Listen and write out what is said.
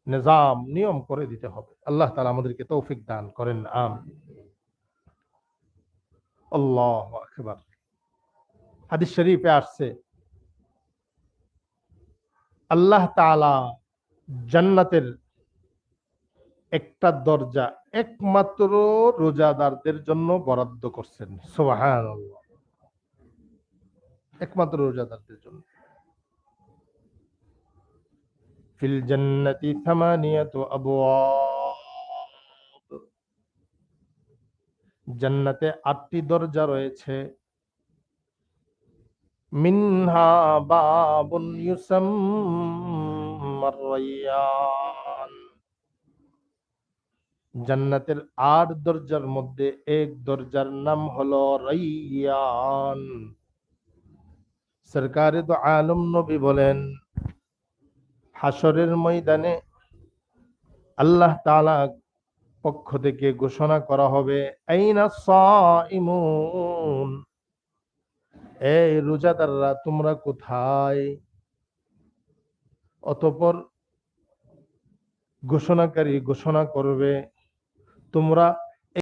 নিজাম নিয়ম করে দিতে হবে। আল্লাহ তাআলা আমাদেরকে তৌফিক দান করেন। আমিন। আল্লাহু আকবার। হাদিস শরীফে আসছে আল্লাহ তাআলা জান্নাতের একটা দরজা একমাত্র রোজাদারদের জন্য বরাদ্দ করছেন। সুবহানাল্লাহ। একমাত্র রোজাদারদের জন্য। ফিল জান্নাতি থামানিয়াতু আবওয়াব। জান্নাতে ৮টি দরজা রয়েছে। মিনহা বাবুন ইউসাম্মার রায়্যান। জান্নাতের ৮ দরজার মধ্যে এক দরজার নাম হলো রায়্যান। সরকারে তো আলম নবী বলেন, হাসরের ময়দানে আল্লাহ তাআলা পক্ষ থেকে ঘোষণা করা হবে, আইনা সাইমুন, এই রোজাদাররা তোমরা কোথায়? অতঃপর ঘোষণাকারী ঘোষণা করবে, তোমরা